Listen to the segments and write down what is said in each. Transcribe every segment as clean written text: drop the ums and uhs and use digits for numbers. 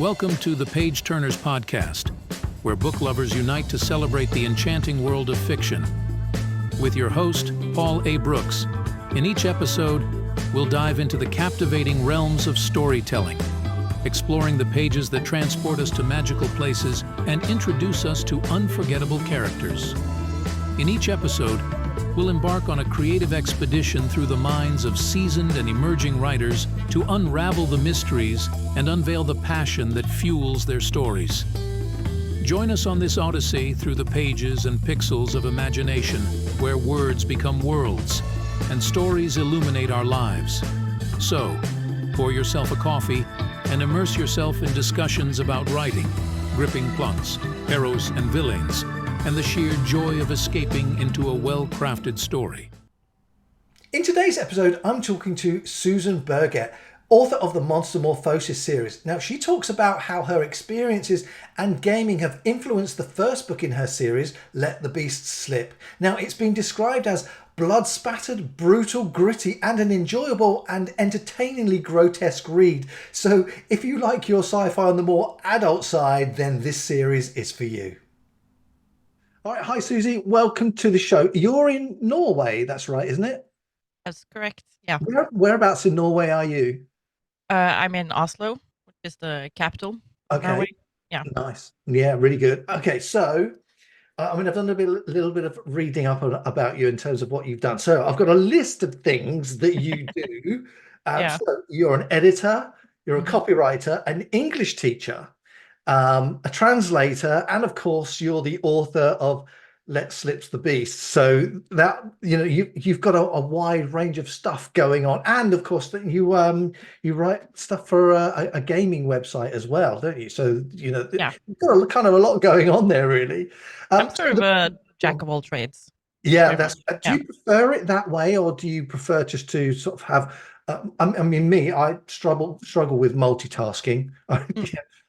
Welcome to the Page Turnerz podcast, where book lovers unite to celebrate the enchanting world of fiction. With your host, Paul A. Brooks. In each episode, we'll dive into the captivating realms of storytelling, exploring the pages that transport us to magical places and introduce us to unforgettable characters. In each episode, we'll embark on a creative expedition through the minds of seasoned and emerging writers to unravel the mysteries and unveil the passion that fuels their stories. Join us on this odyssey through the pages and pixels of imagination, where words become worlds and stories illuminate our lives. So, pour yourself a coffee and immerse yourself in discussions about writing, gripping plots, heroes and villains, and the sheer joy of escaping into a well-crafted story. In today's episode, I'm talking to Suzanne Berget, author of the Monstermorphosis series. Now, she talks about how her experiences and gaming have influenced the first book in her series, Let the Beasts Slip. Now, it's been described as blood-splattered, brutal, gritty, and an enjoyable and entertainingly grotesque read. So if you like your sci-fi on the more adult side, then this series is for you. All right, hi Suzy, welcome to the show. You're in Norway, that's right, isn't it? That's correct, yeah. Whereabouts in Norway are you? I'm in Oslo, which is the capital of Norway. Yeah. Nice. Yeah, really good. Okay, so I've done a little bit of reading up about you in terms of what you've done. So I've got a list of things that you do. Yeah. So you're an editor, you're a copywriter, an English teacher, a translator, and of course you're the author of Let Slip the Beast. So that, you know, you've got a wide range of stuff going on, and of course that you write stuff for a gaming website as well, don't you? So you've got kind of a lot going on there, really. I'm sort of a jack of all trades. Yeah, do you prefer it that way, or do you prefer just to sort of have? I struggle with multitasking.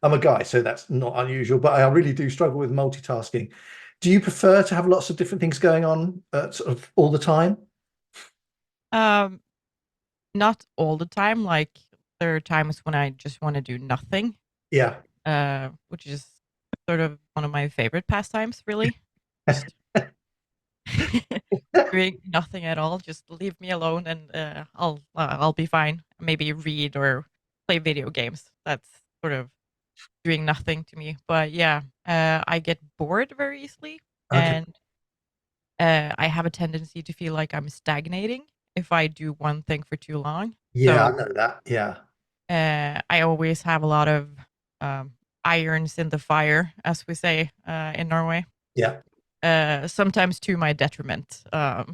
I'm a guy, so that's not unusual, but I really do struggle with multitasking. Do you prefer to have lots of different things going on sort of all the time? Not all the time. Like there are times when I just want to do nothing. Yeah. Which is sort of one of my favorite pastimes, really. Just doing nothing at all. Just leave me alone, and I'll be fine. Maybe read or play video games. That's sort of doing nothing to me. But yeah, I get bored very easily, and I have a tendency to feel like I'm stagnating if I do one thing for too long. Yeah, I know that. Yeah. I always have a lot of irons in the fire, as we say in Norway. Yeah. Sometimes to my detriment. I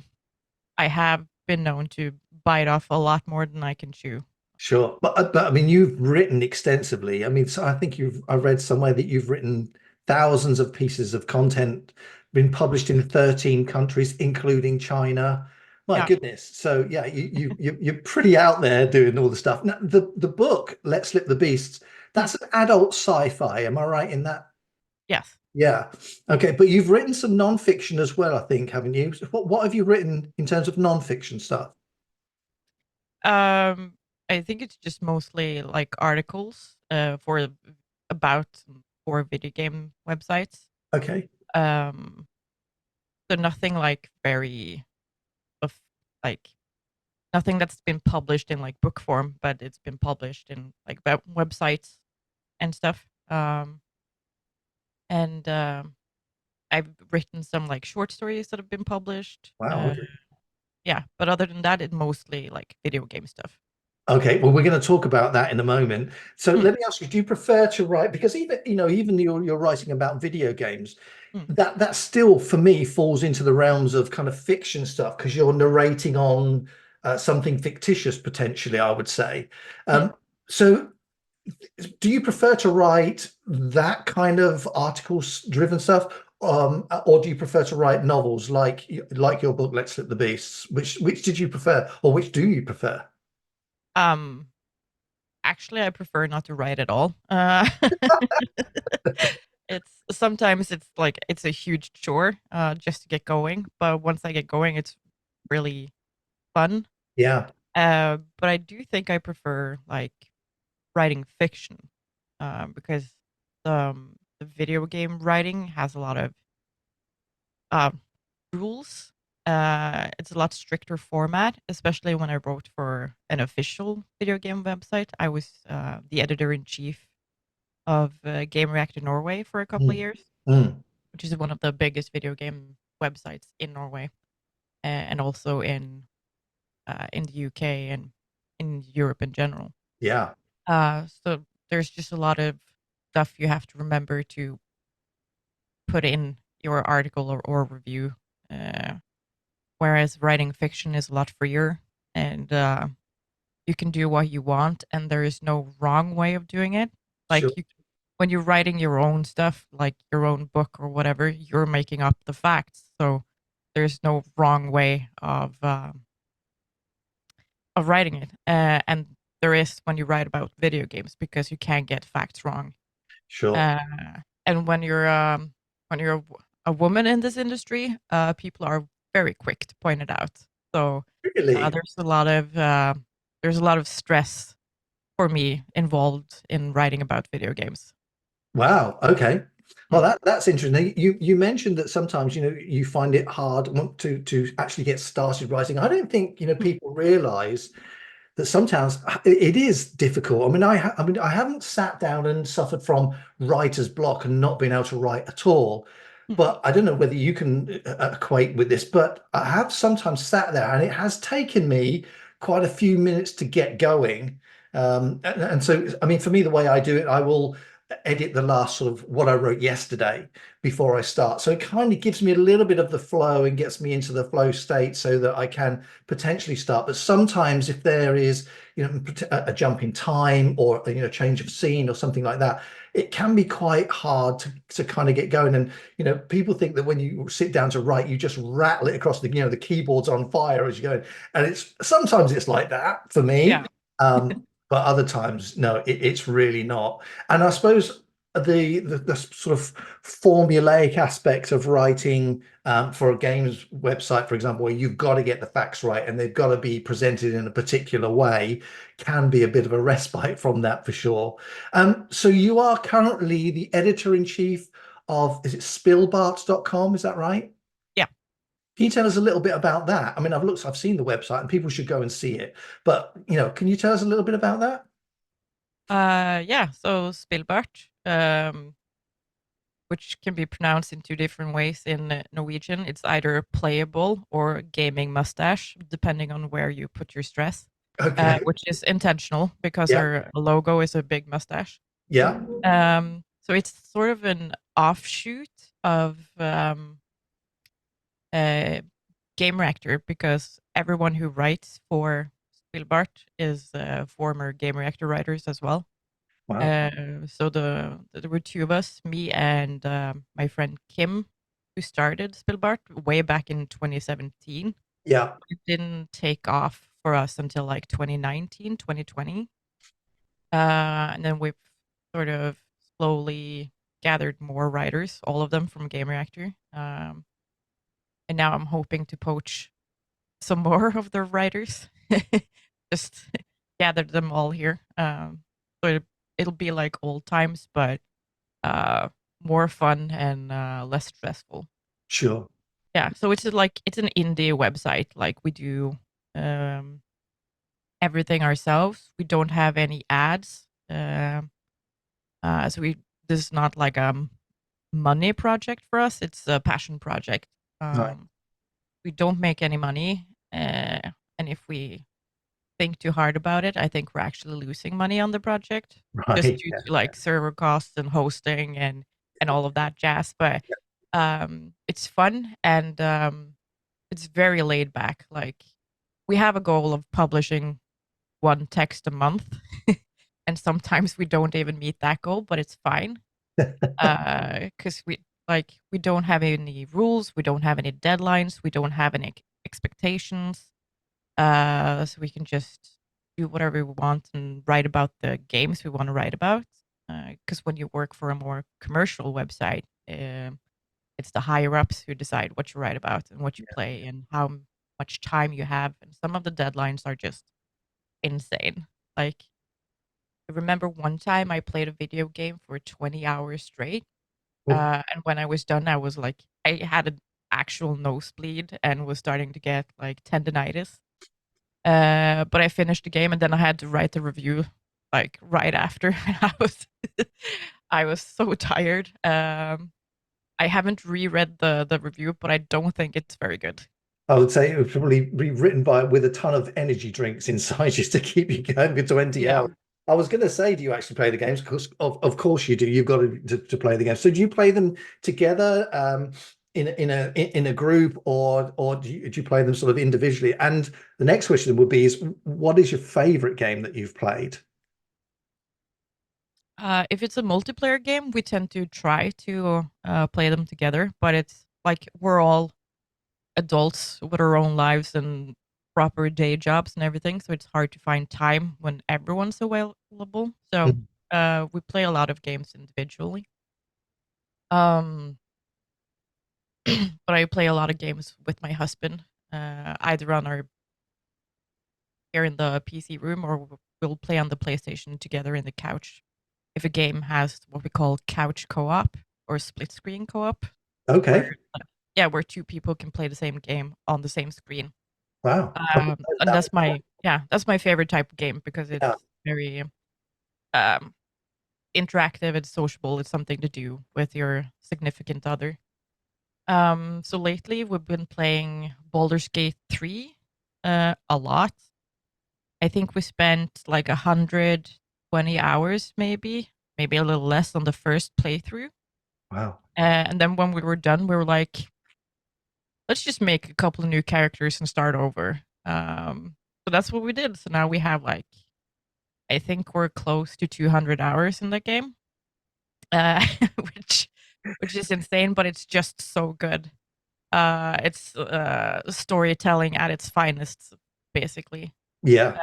have been known to bite off a lot more than I can chew. Sure, but I mean, you've written extensively. I mean, so I think I read somewhere that you've written thousands of pieces of content, been published in 13 countries, including China. My goodness. So yeah, you're pretty out there doing all the stuff. Now, the book, Let Slip the Beasts, that's an adult sci-fi. Am I right in that? Yes. Yeah. Okay, but you've written some non-fiction as well, I think, haven't you? What have you written in terms of non-fiction stuff? I think it's just mostly like articles for video game websites. Okay. So nothing like nothing that's been published in like book form, but it's been published in like websites and stuff. And I've written some like short stories that have been published. Wow. Yeah, but other than that, it's mostly like video game stuff. Okay, well, we're going to talk about that in a moment. So let me ask you, do you prefer to write, because even you're writing about video games, that still for me falls into the realms of kind of fiction stuff, because you're narrating on something fictitious potentially, I would say. So do you prefer to write that kind of articles driven stuff, or do you prefer to write novels like your book Let's Slip the Beasts? Which did you prefer, or which do you prefer? Actually, I prefer not to write at all. Sometimes it's like it's a huge chore just to get going, but once I get going, it's really fun. Yeah. But I do think I prefer like writing fiction. because the video game writing has a lot of uh, rules. It's a lot stricter format, especially when I wrote for an official video game website. I was the editor in chief of Game Reactor Norway for a couple of Mm, years, mm, which is one of the biggest video game websites in Norway, and also in the UK and in Europe in general. yeah, So there's just a lot of stuff you have to remember to put in your article or review. Uh, Whereas writing fiction is a lot freer, and you can do what you want, and there is no wrong way of doing it. sure, When you're writing your own stuff, like your own book or whatever, you're making up the facts. So there's no wrong way of writing it, and there is when you write about video games because you can't get facts wrong. sure. Uh, and when you're a woman in this industry, people are very quick to point it out. So Really? there's a lot of stress for me involved in writing about video games. Wow. Okay. Well, Mm. that's interesting. You mentioned that sometimes you find it hard to actually get started writing. I don't think people realize that sometimes it is difficult. I mean, I haven't sat down and suffered from writer's block and not being able to write at all. Mm. But I don't know whether you can equate with this, but I have sometimes sat there and it has taken me quite a few minutes to get going. And so, I mean, for me, the way I do it, I will edit the last sort of what I wrote yesterday before I start. So it kind of gives me a little bit of the flow and gets me into the flow state so that I can potentially start. But sometimes if there is, a jump in time or, change of scene or something like that, it can be quite hard to kind of get going. And, people think that when you sit down to write, you just rattle it across the keyboard's on fire as you go. And sometimes it's like that for me. Yeah. But other times, no, it's really not. And I suppose the sort of formulaic aspect of writing for a games website, for example, where you've got to get the facts right and they've got to be presented in a particular way, can be a bit of a respite from that for sure. So you are currently the editor-in-chief of, is it spillbarts.com? Is that right? Yeah. Can you tell us a little bit about that? I mean, I've seen the website and people should go and see it, but can you tell us a little bit about that? Yeah. So Spillbart, which can be pronounced in two different ways in Norwegian. It's either playable or gaming mustache, depending on where you put your stress, Okay. which is intentional because Yeah. our logo is a big mustache. Yeah. So it's sort of an offshoot of Game Reactor because everyone who writes for Spillbart is former Game Reactor writers as well. Wow. So there were two of us, me and my friend Kim, who started Spillbart way back in 2017. Yeah. It didn't take off for us until like 2019, 2020. And then we've sort of slowly gathered more writers, all of them from Game Reactor. And now I'm hoping to poach some more of the writers, just gather them all here. So it'll be like old times, but more fun and less stressful. Sure. Yeah, so it's an indie website. Like we do um, everything ourselves. We don't have any ads. So this is not like a money project for us. It's a passion project. Right. We don't make any money, and if we think too hard about it, I think we're actually losing money on the project just Right. due Yeah. to like server costs and hosting and all of that jazz. But it's fun and it's very laid back. Like we have a goal of publishing one text a month, and sometimes we don't even meet that goal, but it's fine because we don't have any rules, we don't have any deadlines, we don't have any expectations. So we can just do whatever we want and write about the games we want to write about. Because when you work for a more commercial website, it's the higher ups who decide what you write about and what you play and how much time you have. And some of the deadlines are just insane. Like I remember one time I played a video game for 20 hours straight. Oh, And when I was done, I was like, I had an actual nosebleed and was starting to get like tendonitis. But I finished the game and then I had to write the review like right after. I was I was so tired. I haven't reread the review, but I don't think it's very good. I would say it would probably be written by with a ton of energy drinks inside just to keep you going for 20 Yeah. hours. I was going to say, do you actually play the games? Of course you do. You've got to play the games. So do you play them together in a group, or do you play them sort of individually? And the next question would be is what is your favorite game that you've played? If it's a multiplayer game, we tend to try to play them together, but it's like we're all adults with our own lives and proper day jobs and everything, so it's hard to find time when everyone's available. So Mhm. we play a lot of games individually. Um, but I play a lot of games with my husband, either on our here in the PC room or we'll play on the PlayStation together in the couch. If a game has what we call couch co-op or split screen co-op, Okay. where where two people can play the same game on the same screen. Wow. And that's my favorite type of game because Yeah. it's very um interactive, it's sociable, it's something to do with your significant other. So lately we've been playing Baldur's Gate 3 a lot. I think we spent like 120 hours, maybe a little less on the first playthrough. Wow. And then when we were done, we were like, let's just make a couple of new characters and start over. So that's what we did. So now we have like, I think we're close to 200 hours in the game, uh, which which is insane, but it's just so good. It's storytelling at its finest, basically. Yeah.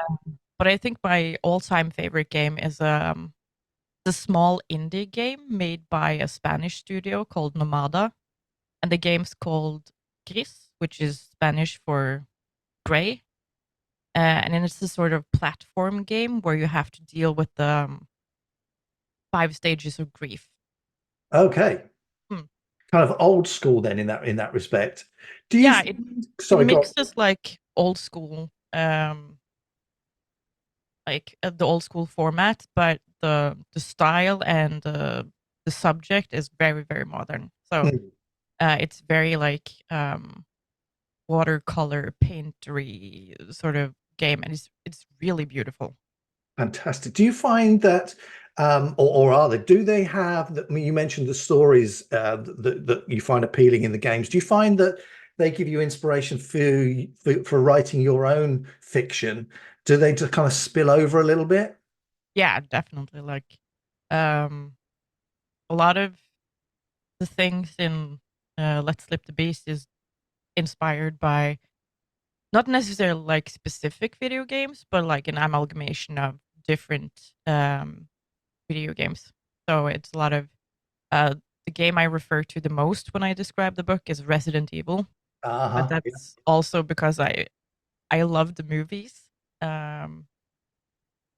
But I think my all-time favorite game is the small indie game made by a Spanish studio called Nomada, and the game's called Gris, which is Spanish for gray. And then it's a sort of platform game where you have to deal with the 5 stages of grief. Okay. Hmm. Kind of old school then in that respect. Do you Yeah, find, it sorry, go on. mixes like old school, like the old school format, but the style and the subject is very very modern. So Hmm. it's very like watercolor paintery sort of game, and it's really beautiful. Fantastic. Do you find that, or are they? Do they have that? I mean, you mentioned the stories that you find appealing in the games. Do you find that they give you inspiration for writing your own fiction? Do they just kind of spill over a little bit? Yeah, definitely. Like um, a lot of the things in Let's Slip the Beast is inspired by not necessarily like specific video games, but like an amalgamation of different video games. So it's a lot of uh, the game I refer to the most when I describe the book is Resident Evil, but Uh-huh. Yeah. that's also because I love the movies. Um,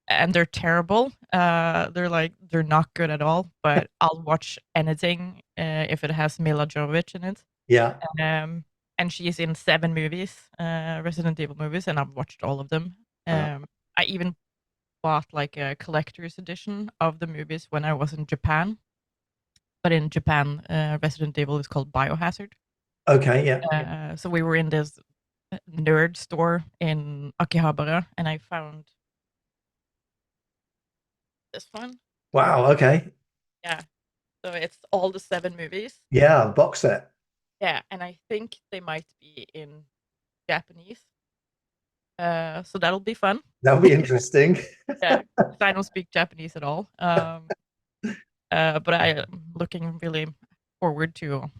and they're terrible. They're not good at all. But I'll watch anything if it has Mila Jovovich in it. Yeah. Um, and she's in 7 movies, Resident Evil movies, and I've watched all of them. Uh, I even bought like a collector's edition of the movies when I was in Japan. But in Japan, Resident Evil is called Biohazard. okay. Yeah. So we were in this nerd store in Akihabara, and I found this one. Wow. Okay. Yeah, so it's all the 7 movies. Yeah. Box set. Yeah, and I think they might be in Japanese. So that'll be fun. That'll be interesting. Yeah, 'cause I don't speak Japanese at all. But I am looking really forward to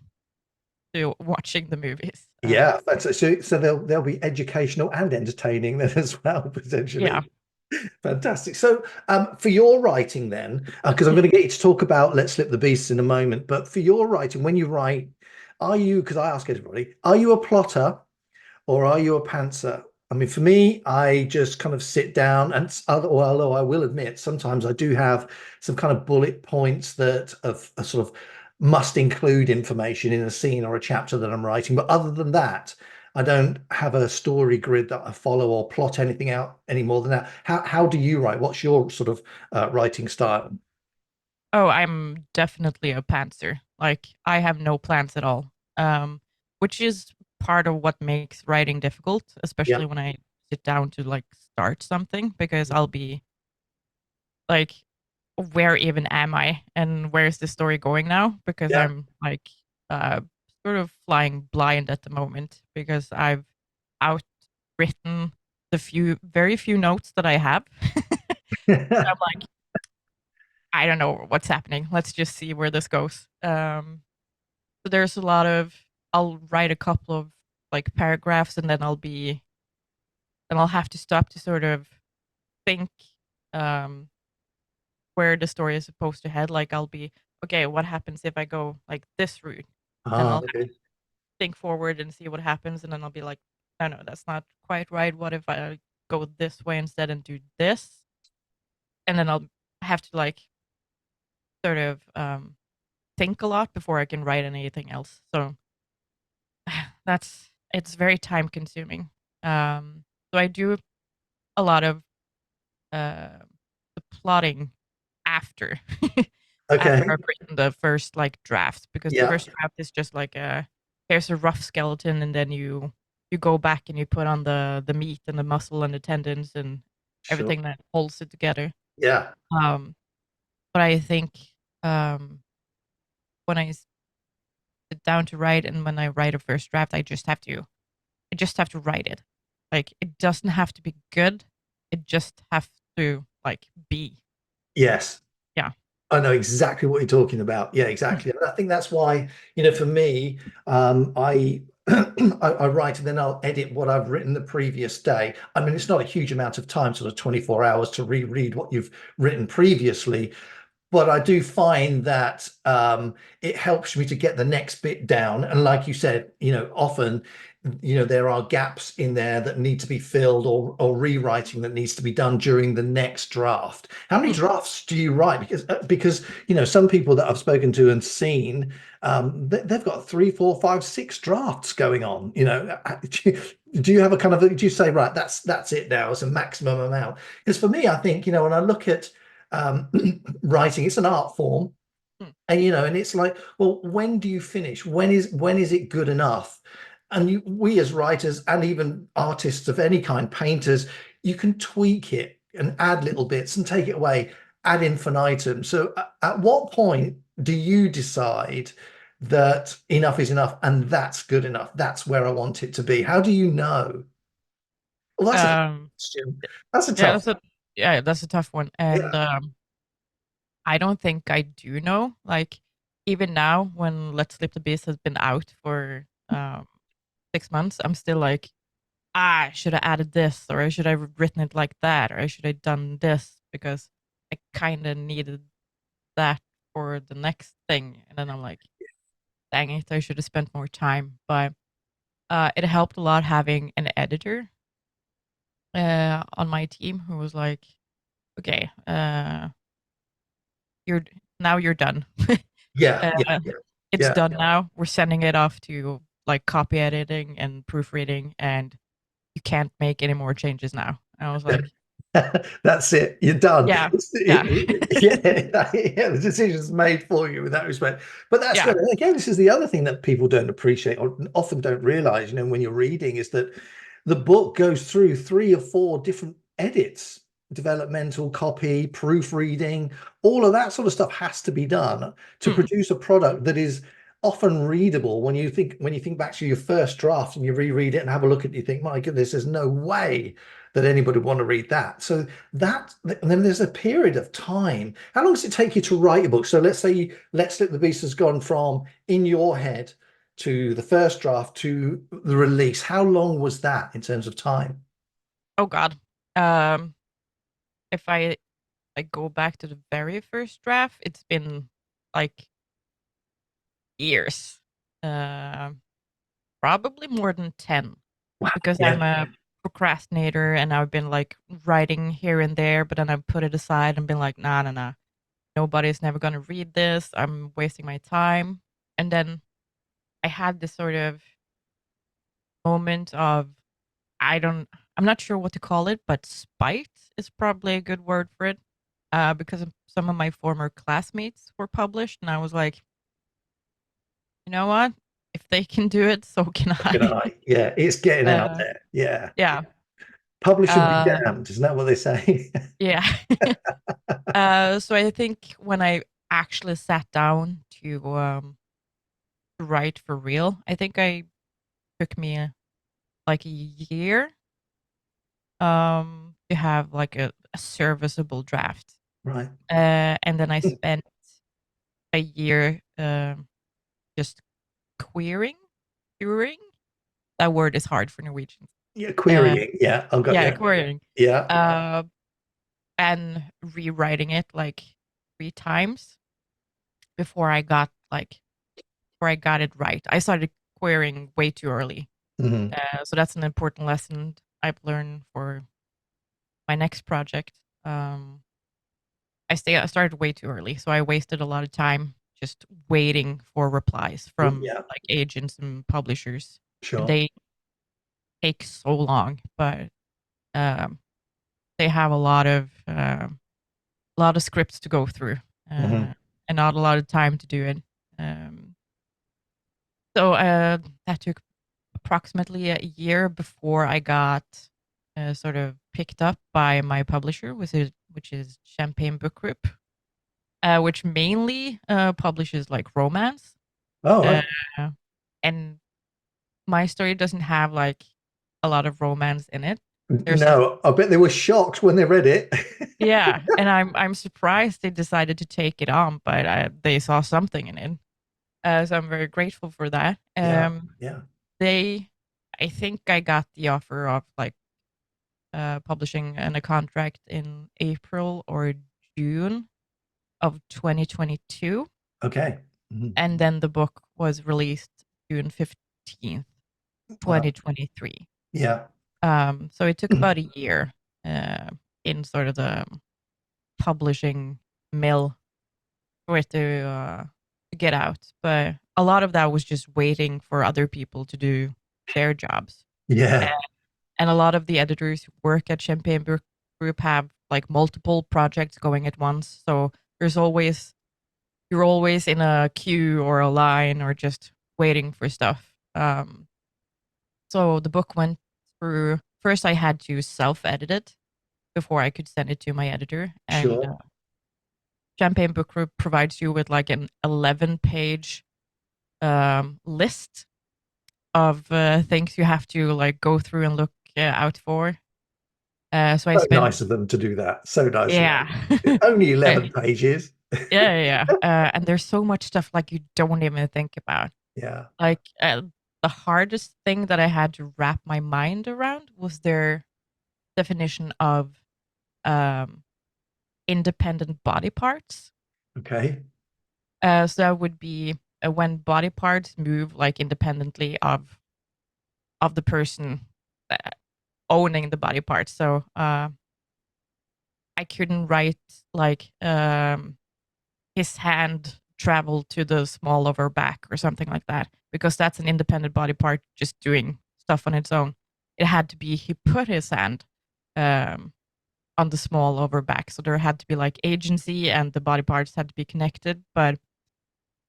watching the movies. Yeah. So they'll be educational and entertaining then as well, Yeah. potentially. Fantastic. So, for your writing, then, because I'm going to get you to talk about Let's Slip the Beasts in a moment, but for your writing, when you write, are you, because I ask everybody, are you a plotter or are you a pantser? I mean, for me, I just kind of sit down and although I will admit, sometimes I do have some kind of bullet points that of a sort of must include information in a scene or a chapter that I'm writing. But other than that, I don't have a story grid that I follow or plot anything out any more than that. How do you write? What's your sort of writing style? Oh, I'm definitely a pantser. Like I have no plans at all. Which is part of what makes writing difficult, Yeah. especially when I sit down to like start something because I'll be like, where even am I and where's the story going now? Because Yeah. I'm like uh sort of flying blind at the moment because I've outwritten the very few notes that I have. I'm like, I don't know what's happening. Let's just see where this goes. So there's a lot of I'll write a couple of like paragraphs and then I'll have to stop to sort of think um where the story is supposed to head. Like I'll be, okay, what happens if I go like this route? And I'll Okay. think forward and see what happens, and then I'll be like, no, no, that's not quite right. What if I go this way instead and do this? And then I'll have to like sort of think a lot before I can write anything else. So it's very time consuming. So I do a lot of uh, the plotting after after Okay. I've written the first like drafts because the Yeah. first draft is just like a here's a rough skeleton and then you go back and you put on the meat and the muscle and the tendons and Sure. everything that holds it together. Yeah. Um, but I think um, when I sit down to write and when I write a first draft, I just have to write it. Like it doesn't have to be good. It just have to like be. Yes. Yeah. I know exactly what you're talking about. Yeah, Mm. exactly. And I think that's why, for me, I I write and then I'll edit what I've written the previous day. I mean, it's not a huge amount of time, sort of 24 hours to reread what you've written previously, but I do find that it helps me to get the next bit down. And like you said, often, there are gaps in there that need to be filled or rewriting that needs to be done during the next draft. How many Mm. drafts do you write? Because some people that I've spoken to and seen, they've got three, four, five, six drafts going on. Do you have a kind of do you say, right, that's it now, it's a maximum amount? Because for me, I think, when I look at um, writing, it's an art form, Mm. and it's like, well, when do you finish? When is it good enough? And we as writers and even artists of any kind, painters, you can tweak it and add little bits and take it away ad infinitum. So at what point do you decide that enough is enough and that's good enough? That's where I want it to be. How do you know? Well, that's a Um, question. That's a yeah, tough. that's a tough one. And Yeah. I don't think I do know. Like even now, when Let's Sleep the Beast has been out for 6 months, I'm still like, I should have added this, or I should have written it like that, or I should have done this because I kind of needed that for the next thing. And then I'm like, dang it, I should have spent more time. But it helped a lot having an editor on my team who was like, okay, you're you're done. Yeah. Yeah. uh, Yeah. it's Yeah. done now. We're sending it off to like copy editing and proofreading, and you can't make any more changes now. And I was like, That's it. You're done. yeah, yeah, Yeah, yeah, the decision's made for you in that respect. But that's yeah. good. And again, this is the other thing that people don't appreciate or often don't realize, when you're reading, is that the book goes through three or four different edits, developmental copy, proofreading, all of that sort of stuff has to be done to Mm. produce a product that is often readable. When you think back to your first draft and you reread it and have a look at it, you think, my goodness, there's no way that anybody would want to read that. So and then there's a period of time. How long does it take you to write a book? So let's say Let's Let the Beast has gone from in your head to the first draft to the release. How long was that in terms of time? Oh God. Um, if I go back to the very first draft, it's been like years. Uh, Probably more than 10 Wow. because I'm Yeah. a procrastinator, and I've been like writing here and there, but then I've put it aside and been like, nah, nah, nah, nobody's never gonna read this. I'm wasting my time. And then I had this sort of moment of I'm not sure what to call it, but spite is probably a good word for it. Because some of my former classmates were published, and I was like, you know what? If they can do it, so can Can I. I? Yeah, it's getting out uh, there. Yeah. yeah. Publish and be Uh, damned. Isn't that what they say? yeah. So I think when I actually sat down to write for real, I think I took me like a year to have like a serviceable draft. Right. And then I spent a year just querying. Querying? That word is hard for Norwegians. Yeah, Uh, querying. Yeah, I've got yeah, you. querying. Yeah. Uh, and rewriting it like 3 times before I got like before I got it right. I started querying way too early. Hmm. So that's an important lesson I've learned for my next project. Um, I started way too early, so I wasted a lot of time just waiting for replies from Yeah, like agents and publishers, and sure. they take so long. But um, they have a lot of scripts to go through, Hmm. and not a lot of time to do it. Um, so that took approximately a year before I got sort of picked up by my publisher, which is Champagne Book Group, which mainly publishes like romance. Oh, Uh, right. and my story doesn't have like a lot of romance in it. There's some, No, I bet they were shocked when they read it. yeah, and I'm surprised they decided to take it on, but they saw something in it. So I'm very grateful for that. Yeah, yeah. They, I think I got the offer of like publishing and a contract in April or June of 2022, Okay. Mhm. and then the book was released June 15th, Wow. 2023. Yeah. So it took about a year uh, in sort of the publishing mill for it to get out, but a lot of that was just waiting for other people to do their jobs. Yeah. And a lot of the editors who work at Champagne Book Group have like multiple projects going at once. So there's always you're always in a queue or a line or just waiting for stuff. So the book went through. First, I had to self-edit it before I could send it to my editor, and Sure. Champagne Book Group provides you with like an 11-page list of things you have to like go through and look out for. So I So spent nice of them to do that. So nice of yeah. them. Only 11 pages. Yeah. And there's so much stuff like you don't even think about. Yeah. Like the hardest thing that I had to wrap my mind around was their definition of um, independent body parts. Okay. So that would be when body parts move like independently of the person uh, owning the body parts. So I couldn't write like his hand traveled to the small of her back or something like that because that's an independent body part just doing stuff on its own. It had to be he put his hand um, on the small of her back, so there had to be like agency and the body parts had to be connected. But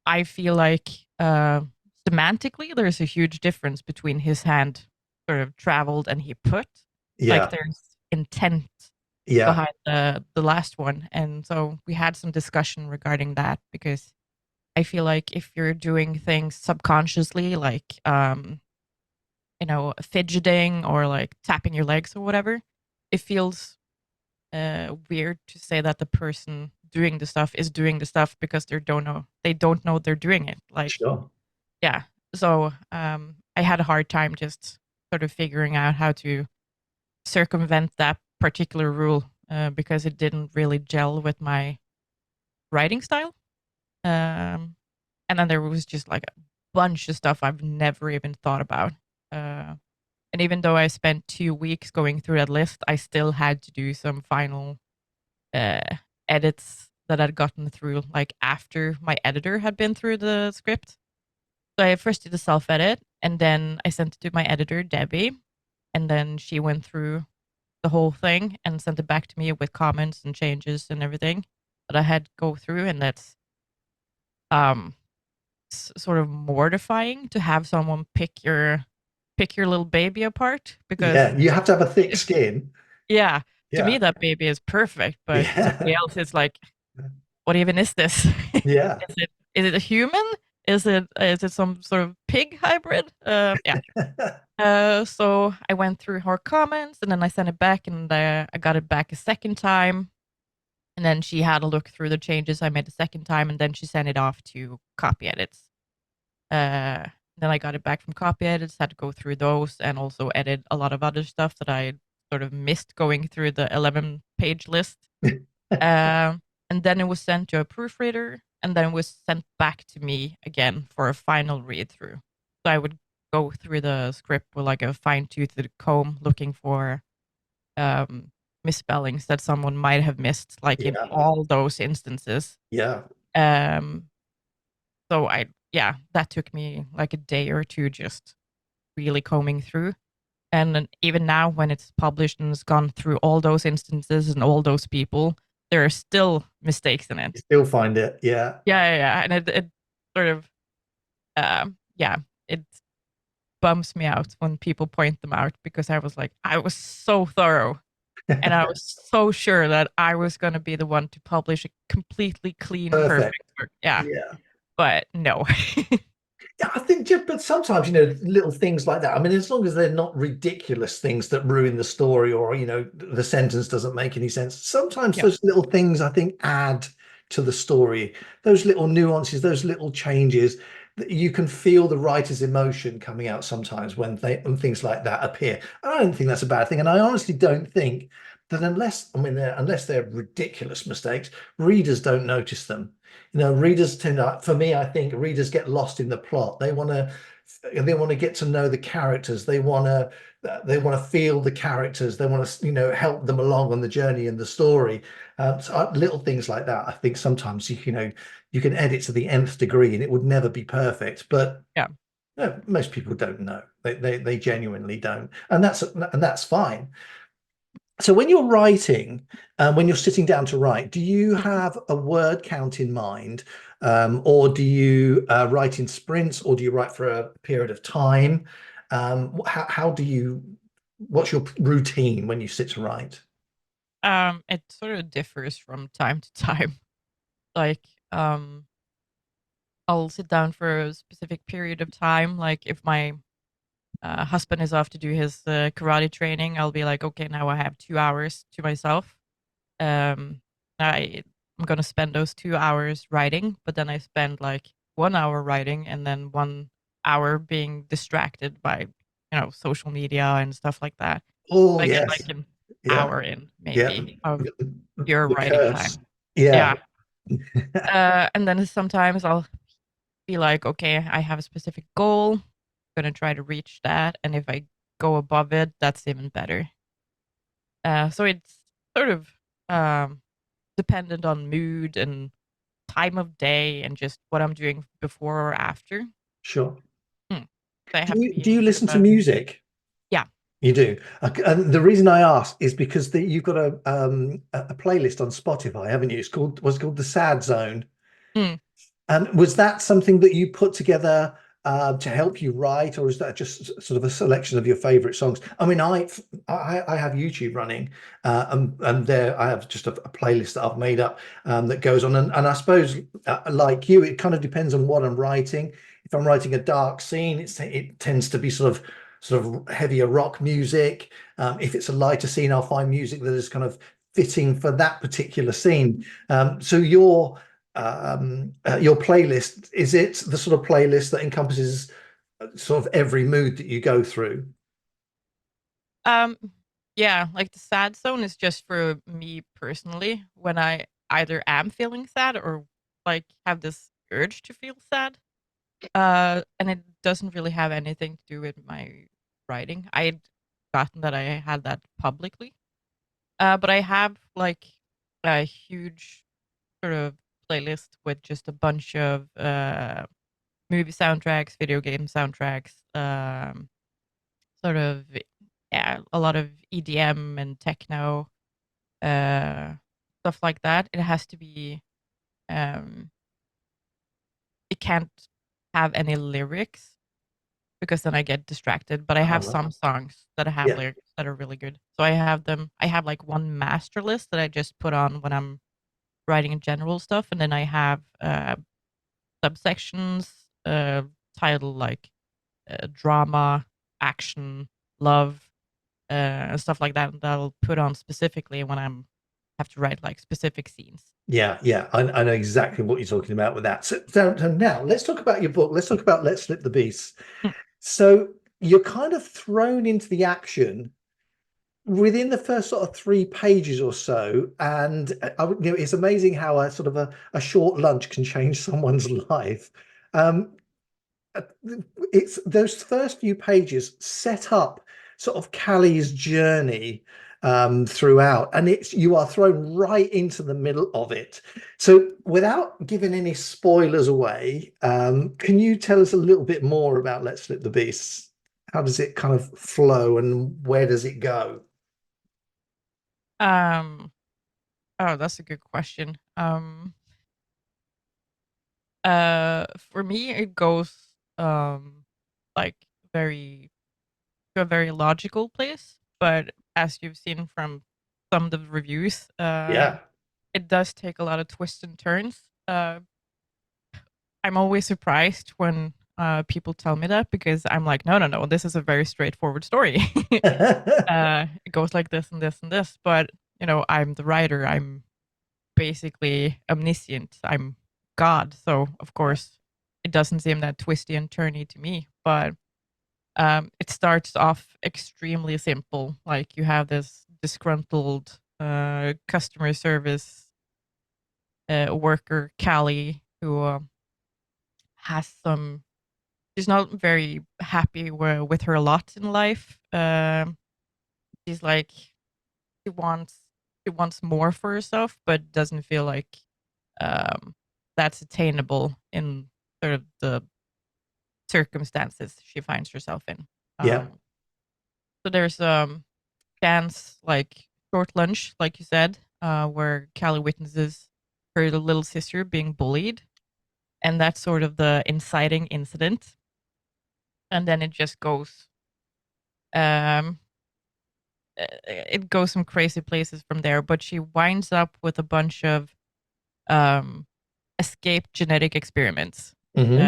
I feel like semantically there's a huge difference between his hand sort of traveled and he put. Like Yeah. there's intent Yeah. behind the last one, and so we had some discussion regarding that because I feel like if you're doing things subconsciously, like fidgeting or like tapping your legs or whatever, it feels weird to say that the person doing the stuff is doing the stuff because they don't know they're doing it. Like, Sure. yeah. So I had a hard time just sort of figuring out how to circumvent that particular rule because it didn't really gel with my writing style. Um, and then there was just like a bunch of stuff I've never even thought about. Uh, And even though I spent 2 weeks going through that list, I still had to do some final uh, edits that I'd gotten through, like after my editor had been through the script. So I first did a self edit, and then I sent it to my editor, Debbie, and then she went through the whole thing and sent it back to me with comments and changes and everything that I had to go through. And that's um sort of mortifying to have someone pick your little baby apart, because Yeah, you have to have a thick skin. yeah, to me Yeah, that baby is perfect, but to somebody yeah, else it's like, what even is this? yeah. Is it a human? Is it some sort of pig hybrid? Yeah. So I went through her comments and then I sent it back, and I got it back a second time. And then she had a look through the changes I made the second time, and then she sent it off to copy edits. Then I got it back from copy edits, had to go through those and also edit a lot of other stuff that I sort of missed going through the 11-page list. And then it was sent to a proofreader, and then it was sent back to me again for a final read through. So I would go through the script with like a fine-toothed comb, looking for um, misspellings that someone might have missed, like in Yeah, all those instances. yeah, Um, so yeah, that took me like a day or two, just really combing through. And then even now, when it's published and it's gone through all those instances and all those people, there are still mistakes in you it. still find it. Yeah. Yeah, yeah, yeah. And it sort of, yeah, it bums me out when people point them out, because I was like, I was so thorough and I was so sure that I was going to be the one to publish a completely clean, Perfect. perfect work. Yeah, Yeah. but no. Yeah, I think, but sometimes, little things like that. I mean, as long as they're not ridiculous things that ruin the story, or, the sentence doesn't make any sense. Sometimes Yeah, those little things, I think, add to the story. Those little nuances, those little changes, that you can feel the writer's emotion coming out sometimes when things like that appear. And I don't think that's a bad thing. And I honestly don't think that unless they're ridiculous mistakes, readers don't notice them. Readers tend to, for me, I think readers get lost in the plot. They want to get to know the characters. They want to feel the characters. They want to, help them along on the journey and the story. Little things like that. I think sometimes you can edit to the nth degree and it would never be perfect, but yeah. most people don't know. They genuinely don't, and that's fine. So when you're writing, when you're sitting down to write, do you have a word count in mind, or do you write in sprints, or do you write for a period of time? How do you? What's your routine when you sit to write? It sort of differs from time to time. Like, I'll sit down for a specific period of time. Like, if my husband is off to do his karate training, I'll be like, okay, now I have 2 hours to myself. Um, I'm gonna spend those 2 hours writing, but then I spend like 1 hour writing and then 1 hour being distracted by social media and stuff like that. Oh, I get yes. like an Yeah. hour in Yeah. maybe of pure The writing curse. time. Yeah. Yeah. And then sometimes I'll be like, okay, I have a specific goal. I'm gonna try to reach that, and if I go above it, that's even better. So it's sort of um, dependent on mood and time of day and just what I'm doing before or after. Sure. Hmm. So I Do have to you be do in you sort of listen to a, music? yeah. You do. And the reason I ask is because you've got a playlist on Spotify, haven't you? What's called the Sad Zone. Hmm. And was that something that you put together to help you write, or is that just sort of a selection of your favorite songs? I mean, I have YouTube running, and there I have just a playlist that I've made up that goes on, and I suppose like you, it kind of depends on what I'm writing. If I'm writing a dark scene, it tends to be sort of heavier rock music. If it's a lighter scene, I'll find music that is kind of fitting for that particular scene. So your playlist, is it the sort of playlist that encompasses sort of every mood that you go through? Um, yeah, like the sad zone is just for me personally when I either am feeling sad or like have this urge to feel sad. And it doesn't really have anything to do with my writing. I had gotten that I had that publicly, but I have like a huge sort of playlist with just a bunch of movie soundtracks, video game soundtracks, sort of yeah, a lot of EDM and techno, uh, stuff like that. It has to be um, it can't have any lyrics because then I get distracted. But I have Oh, some songs that have yeah. lyrics that are really good. So I have them. I have like one master list that I just put on when I'm writing general stuff, and then I have subsections titled like drama, action, love, and stuff like that. That I'll put on specifically when I'm have to write like specific scenes. Yeah, yeah, I know exactly what you're talking about with that. So now let's talk about your book. Let's talk about Let's Slip the Beast. Mm. So you're kind of thrown into the action within the first sort of 3 pages or so, and it's amazing how a sort of a short lunch can change someone's life. Um, it's those first few pages set up sort of Callie's journey throughout, and it's you are thrown right into the middle of it. So without giving any spoilers away, can you tell us a little bit more about Let's Slip the Beasts? How does it kind of flow and where does it go? Um. Oh, that's a good question. For me, it goes like very to a very logical place, but as you've seen from some of the reviews, Yeah. it does take a lot of twists and turns. I'm always surprised when people tell me that because I'm like, no, no, no, this is a very straightforward story. It goes like this and this and this, but I'm the writer. I'm basically omniscient. I'm God, so of course it doesn't seem that twisty and turny to me. But it starts off extremely simple. Like you have this disgruntled customer service worker, Callie, who has some. She's not very happy with her lot in life. She's like she wants she wants more for herself, but doesn't feel like um, that's attainable in sort of the circumstances she finds herself in. Yeah. So there's chance like short lunch, like you said, where Callie witnesses her little sister being bullied, and that's sort of the inciting incident. And then it just goes, um, it goes some crazy places from there. But she winds up with a bunch of um, escaped genetic experiments uh, Hmm.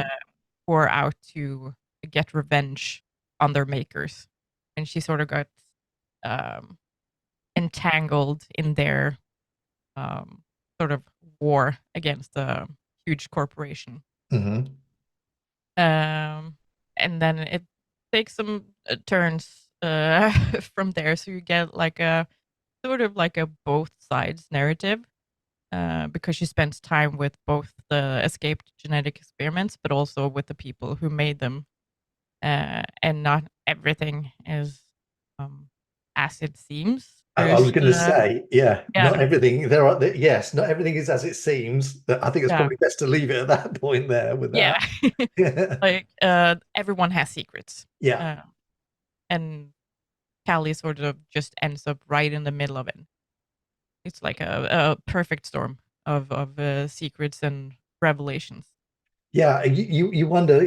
who are out to get revenge on their makers, and she sort of got um, entangled in their um, sort of war against a huge corporation. Hmm. Um, and then it takes some turns from there. So you get like a sort of like a both sides narrative because she spends time with both the escaped genetic experiments, but also with the people who made them. And not everything is as it seems. I was There's, going to say, yeah, yeah, not everything there are. Yes, not everything is as it seems. I think it's yeah, probably best to leave it at that point there with yeah. that. Like everyone has secrets, Yeah, uh, and Callie sort of just ends up right in the middle of it. It's like a perfect storm of secrets and revelations. yeah. You wonder,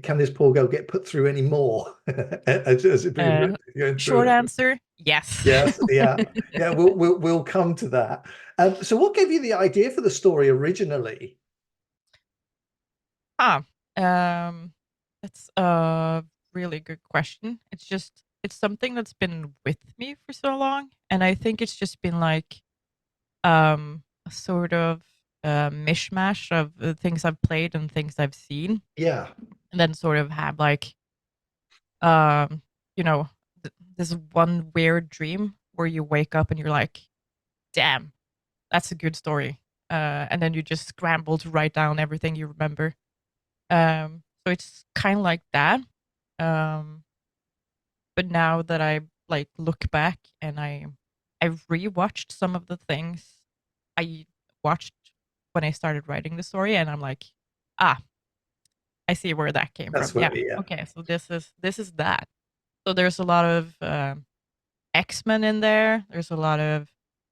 can this poor girl get put through any more as it Uh, going through Short it? answer, yes. Yes, yeah, yeah. We'll come to that. So, what gave you the idea for the story originally? Huh. Um, that's a really good question. It's something that's been with me for so long, and I think it's just been like a sort of mishmash of the things I've played and things I've seen, Yeah, and then sort of have like um, you know, this one weird dream where you wake up and you're like, "Damn, that's a good story," and then you just scramble to write down everything you remember. So it's kind of like that. Um, but now that I like look back and I rewatched some of the things I watched when I started writing the story, and I'm like, ah, I see where that came That's from. Yeah, where, yeah. okay, so this is that. So there's a lot of X-Men in there. There's a lot of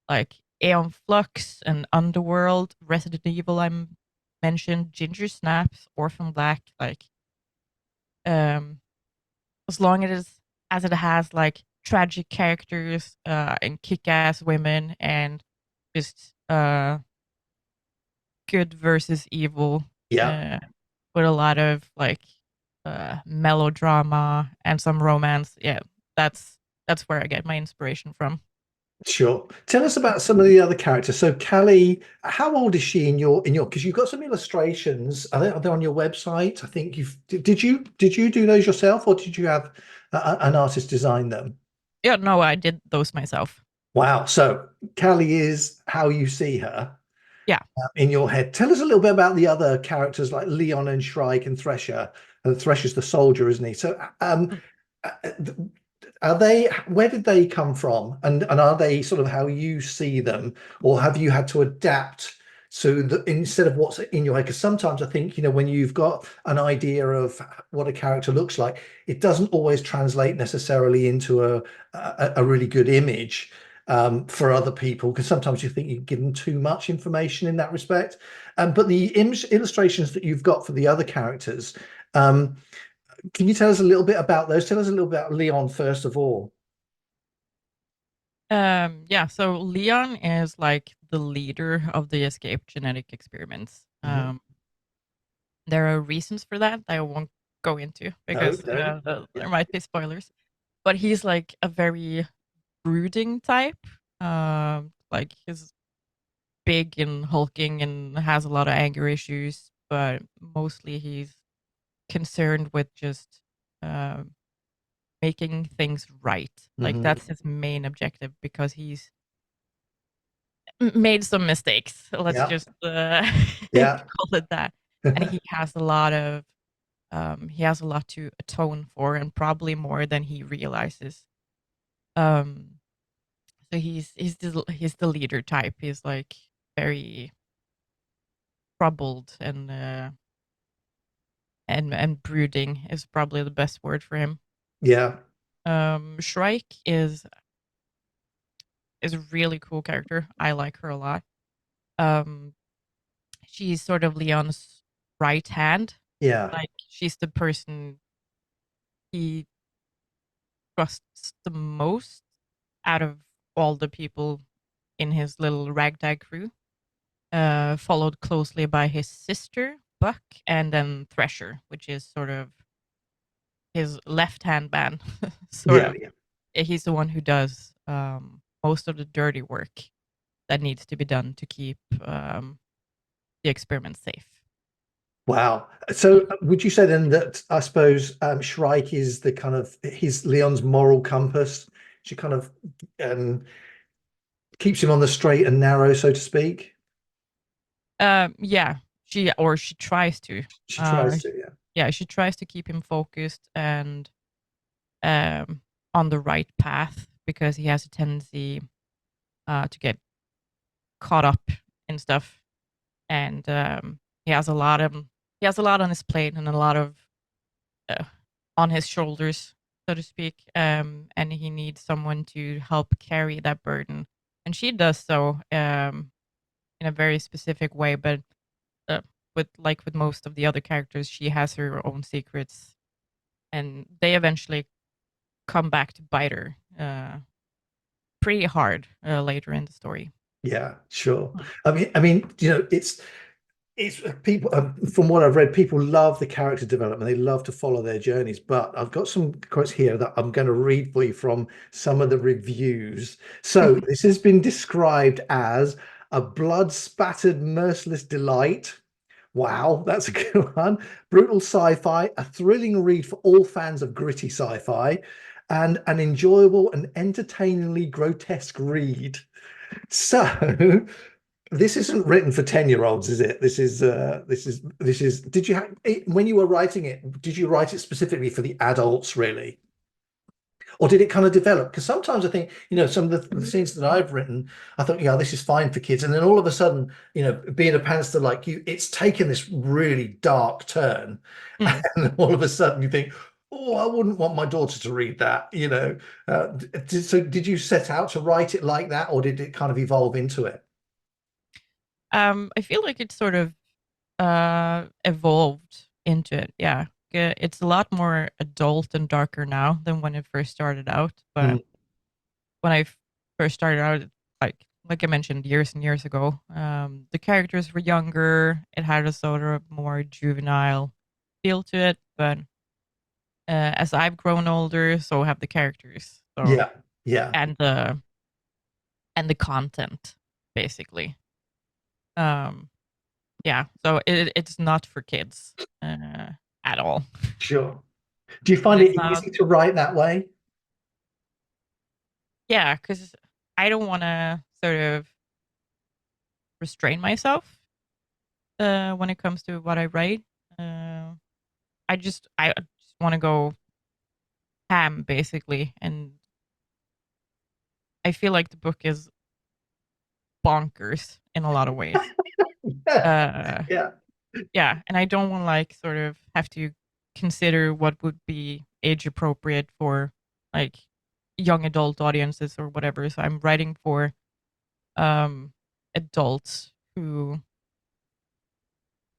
like Aeon Flux and Underworld, Resident Evil. I'm mentioned Ginger Snaps, Orphan Black. Like, um, as long as it has like tragic characters and kick-ass women and just good versus evil Yeah. uh, with a lot of like melodrama and some romance. Yeah, that's where I get my inspiration from. Sure. Tell us about some of the other characters. So Callie, how old is she in your because you've got some illustrations. Are they on your website? I think did you do those yourself, or did you have an artist design them? Yeah, no, I did those myself. Wow. So Callie is how you see her Yeah. in your head. Tell us a little bit about the other characters like Leon and Shrike and Thresher. And Thresher's the soldier, isn't he? So Mm. uh, are they, where did they come from, and are they sort of how you see them, or have you had to adapt so that instead of what's in your head? Because sometimes I think, when you've got an idea of what a character looks like, it doesn't always translate necessarily into a really good image for other people, because sometimes you think you give them too much information in that respect. But the image illustrations that you've got for the other characters, um, can you tell us a little bit about those? Tell us a little bit about Leon first of all. Yeah, so Leon is like the leader of the escaped genetic experiments. Mhm. There are reasons for that I won't go into No, because no. Yeah. there might be spoilers. But he's like a very brooding type. Like he's big and hulking and has a lot of anger issues, but mostly he's concerned with just uh, making things right. Like Hmm. that's his main objective because he's made some mistakes. Let's Yeah. just Yeah. call it that. And he has a lot to atone for, and probably more than he realizes. Um, so he's the leader type. He's like very troubled and brooding is probably the best word for him. Yeah. Shrike is a really cool character. I like her a lot. Um, she's sort of Leon's right hand. Yeah. Like she's the person he trusts the most out of all the people in his little ragtag crew. Followed closely by his sister Buck, and then Thresher, which is sort of his left hand man. Sort Yeah. of, Yeah. he's the one who does most of the dirty work that needs to be done to keep the experiment safe. Wow. So would you say then that, I suppose, Shrike is the kind of his Leon's moral compass? She kind of um, keeps him on the straight and narrow, so to speak. Yeah, she tries to. She Uh, tries to, yeah. yeah, she tries to keep him focused and on the right path because he has a tendency to get caught up in stuff, and he has a lot on his plate and a lot of uh, on his shoulders, so to speak. And he needs someone to help carry that burden, and she does so in a very specific way. But uh, with most of the other characters, she has her own secrets, and they eventually come back to bite her pretty hard later in the story. Yeah, sure. I mean, it's people, from what I've read, people love the character development. They love to follow their journeys. But I've got some quotes here that I'm going to read for you from some of the reviews. So this has been described as a blood-spattered, merciless delight. Wow, that's a good one. Brutal sci-fi, a thrilling read for all fans of gritty sci-fi, and an enjoyable and entertainingly grotesque read. So this isn't written for 10-year-olds, is it? This is did you have it when you were writing it, did you write it specifically for the adults, really? or did it kind of develop? Because sometimes I think, some of the scenes that I've written, I thought, yeah, this is fine for kids, and then all of a sudden, being a pantser like you, it's taken this really dark turn, Mm. and all of a sudden you think, oh, I wouldn't want my daughter to read that. So did you set out to write it like that, or did it kind of evolve into it? I feel like it sort of evolved into it. Yeah. It's a lot more adult and darker now than when it first started out. But Mm, when I first started out, like I mentioned years and years ago, the characters were younger. It had a sort of more juvenile feel to it. But as I've grown older, so have the characters. So yeah, yeah, and the content, basically. Um, yeah. So it's not for kids at all, sure. Do you and find it's it not. easy to write that way? Yeah, because I don't want to sort of restrain myself when it comes to what I write. Uh, I just want to go ham basically, and I feel like the book is bonkers in a lot of ways. Yeah, Uh, yeah. yeah, and I don't want like sort of have to consider what would be age appropriate for like young adult audiences or whatever. So I'm writing for um adults who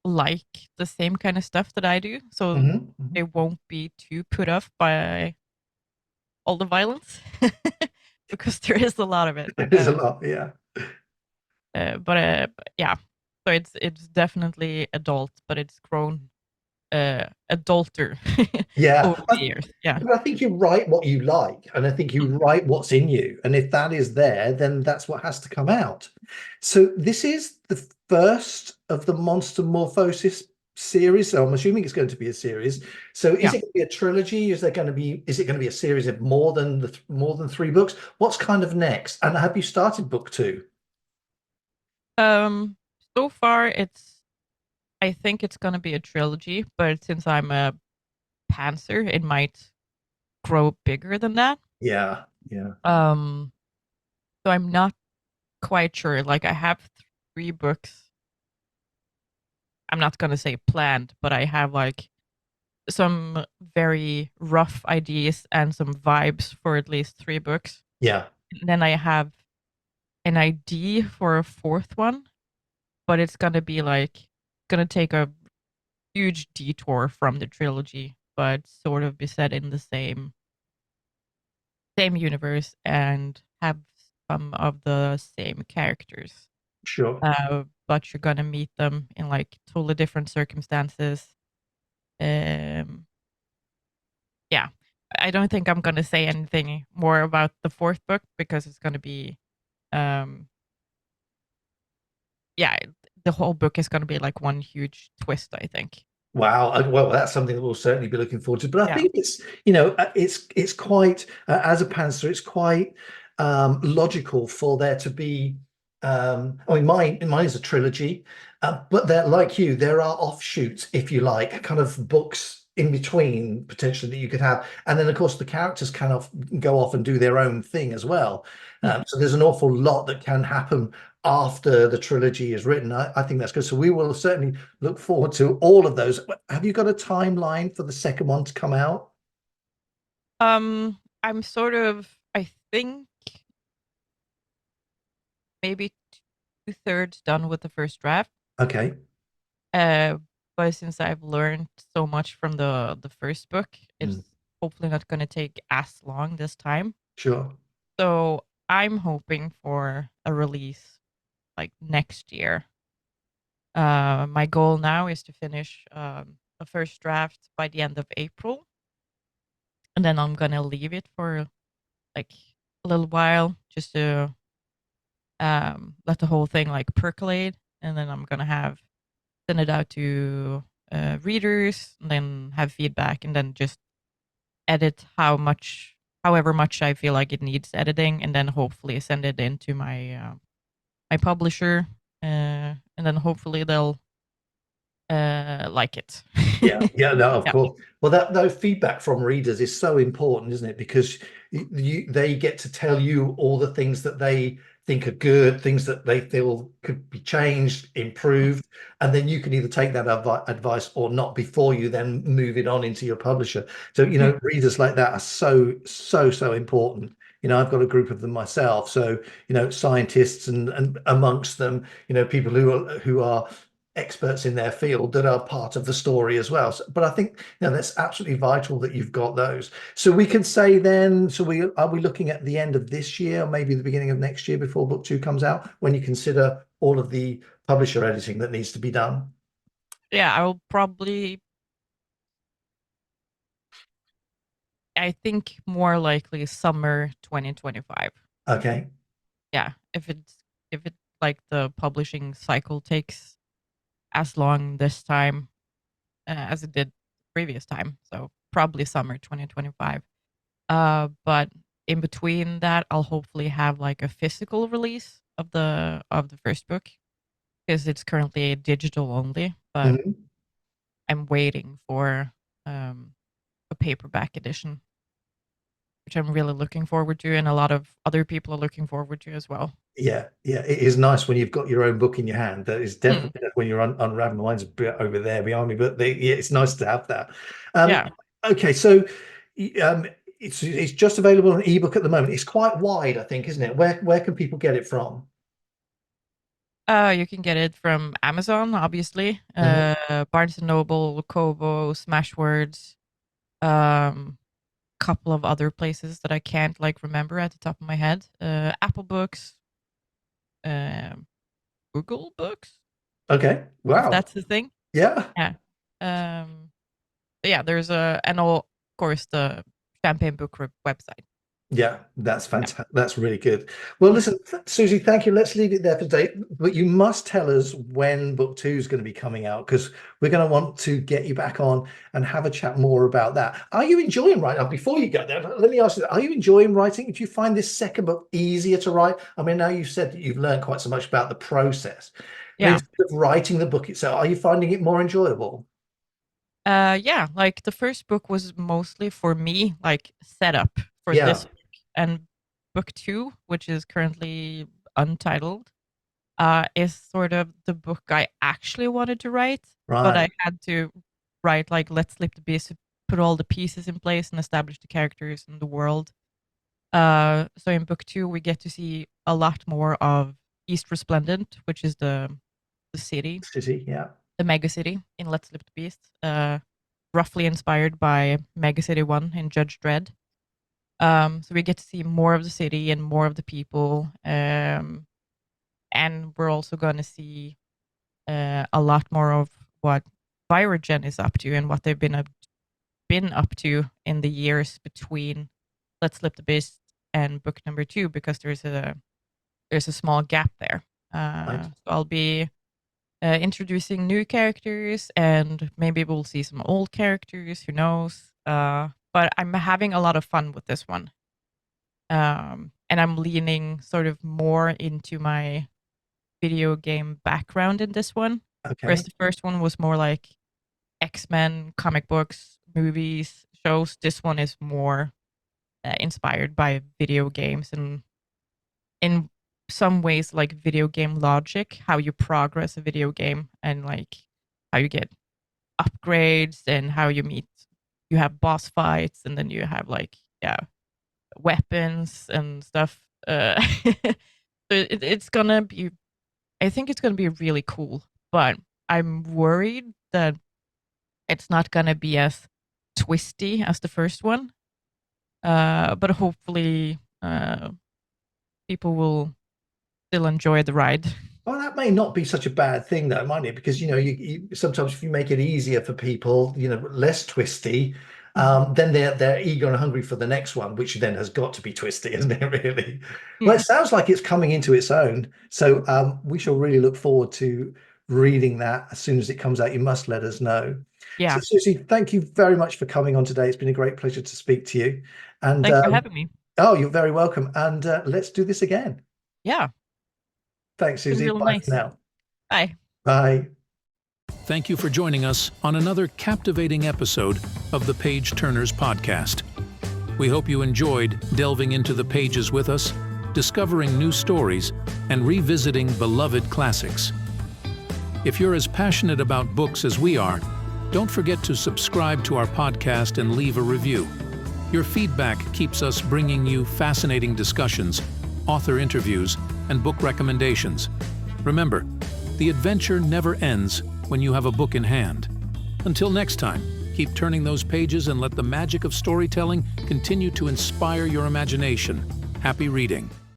like the same kind of stuff that I do, so Hmm, they won't be too put off by all the violence because there is a lot of it. There's a lot, yeah. But yeah, so it's definitely adult, but it's grown adulter Yeah, over the years. Yeah. but I think you write what you like, and I think you Mm. write what's in you, and if that is there, then that's what has to come out. So this is the first of the Monstermorphosis series. So I'm assuming it's going to be a series. So is Yeah. it going to be a trilogy? Is it going to be a series of more than three books? What's kind of next? And have you started book two? Um. So far, I think it's gonna be a trilogy, but since I'm a pantser, it might grow bigger than that. Yeah, yeah. Um. So I'm not quite sure. Like I have three books. I'm not gonna say planned, but I have like some very rough ideas and some vibes for at least three books. Yeah, And then I have an idea for a fourth one, but it's gonna be like gonna take a huge detour from the trilogy, but sort of be set in the same universe and have some of the same characters. sure. But you're gonna meet them in like totally different circumstances. Um, yeah, I don't think I'm gonna say anything more about the fourth book because it's gonna be, um, yeah, the whole book is gonna be like one huge twist. I think. Wow. Well, that's something that we'll certainly be looking forward to. But I Yeah. think it's quite as a pantser, it's quite logical for there to be. I mean, mine is a trilogy, but they're like you. There are offshoots, if you like, kind of books in between potentially that you could have, and then of course the characters kind of go off and do their own thing as well. Mm. So there's an awful lot that can happen after the trilogy is written. I think that's good. So we will certainly look forward to all of those. Have you got a timeline for the second one to come out? I'm sort of, I think maybe two-thirds done with the first draft. Okay, Uh, but since I've learned so much from the first book, it's mm, hopefully not going to take as long this time. sure. So I'm hoping for a release like next year. My goal now is to finish the first draft by the end of April, and then I'm gonna leave it for like a little while just to let the whole thing like percolate, and then I'm gonna have send it out to readers, and then have feedback, and then just edit however much I feel like it needs editing, and then hopefully send it into my publisher, and then hopefully they'll like it. Yeah, yeah, no, of Yeah. course. Well, that feedback from readers is so important, isn't it? Because they get to tell you all the things that they think are good, things that they feel could be changed, improved, and then you can either take that advice or not before you then move it on into your publisher. So, readers like that are so important. I've got a group of them myself. So, scientists and amongst them, people who are experts in their field that are part of the story as well. But I think that's absolutely vital that you've got those. So we can say then, are we looking at the end of this year or maybe the beginning of next year before book 2 comes out, when you consider all of the publisher editing that needs to be done? Yeah, I will probably, I think more likely summer 2025. Okay. Yeah, if it like the publishing cycle takes as long this time as it did previous time, so probably summer 2025. But in between that, I'll hopefully have like a physical release of the first book, because it's currently digital only. But Mhm. I'm waiting for a paperback edition, which I'm really looking forward to, and a lot of other people are looking forward to as well. Yeah, yeah, it is nice when you've got your own book in your hand. That is Mm, definitely when you're unraveling. Mine's a bit over there behind me, but yeah, it's nice to have that. Um, yeah. okay, so um, it's just available on ebook at the moment. It's quite wide, I think, isn't it? Where can people get it from? You can get it from Amazon, obviously. Mhm. Barnes and Noble, Kobo, Smashwords, um, couple of other places that I can't like remember at the top of my head. Apple Books, um, Google Books, Okay, if wow, that's the thing. yeah. Yeah. But yeah, there's and of course the Champagne Book Group website. Yeah, that's Yeah. fantastic. That's really good. Well, Mm. listen, Susie, thank you. Let's leave it there for today. But you must tell us when book 2 is going to be coming out, because we're going to want to get you back on and have a chat more about that. Are you enjoying writing? Before you go there, let me ask you, are you enjoying writing? Do you find this second book easier to write? I mean, now you've said that you've learned quite so much about the process, but Yeah. instead of writing the book itself, are you finding it more enjoyable? Yeah, like the first book was mostly for me, like setup for Yeah, this book. And book 2, which is currently untitled, is sort of the book I actually wanted to write, but right. I had to write like Let's Slip the Beast, put all the pieces in place and establish the characters and the world. So in book 2, we get to see a lot more of East Resplendent, which is the city, City, yeah. the mega city in Let's Slip the Beast, roughly inspired by Mega City 1 in Judge Dredd. So we get to see more of the city and more of the people. And we're also going to see a lot more of what Virogen is up to and what they've been up to in the years between Let's Slip the Beast and book number 2, because there's a small gap there. Right. So I'll be introducing new characters, and maybe we'll see some old characters. Who knows? But I'm having a lot of fun with this one, and I'm leaning sort of more into my video game background in this one, whereas Okay. the first one was more like X-Men, comic books, movies, shows. This one is more inspired by video games, and in some ways like video game logic, how you progress a video game, and like how you get upgrades, and how you have boss fights, and then you have like, yeah, weapons and stuff. So it's gonna be, I think it's gonna be really cool, but I'm worried that it's not gonna be as twisty as the first one. But hopefully people will still enjoy the ride. Well, that may not be such a bad thing, though, might it? Because you sometimes if you make it easier for people, less twisty, then they're eager and hungry for the next one, which then has got to be twisty, isn't it? Really. Well, it Mm. sounds like it's coming into its own. So we shall really look forward to reading that as soon as it comes out. You must let us know. So, Yeah. Susie, thank you very much for coming on today. It's been a great pleasure to speak to you. And Thanks for having me. oh, you're very welcome. And let's do this again. Yeah. Thanks, Been Susie. real Bye for nice. now. Bye. Bye. Thank you for joining us on another captivating episode of the Page Turnerz podcast. We hope you enjoyed delving into the pages with us, discovering new stories, and revisiting beloved classics. If you're as passionate about books as we are, don't forget to subscribe to our podcast and leave a review. Your feedback keeps us bringing you fascinating discussions, author interviews, and book recommendations. Remember, the adventure never ends when you have a book in hand. Until next time, keep turning those pages and let the magic of storytelling continue to inspire your imagination. Happy reading.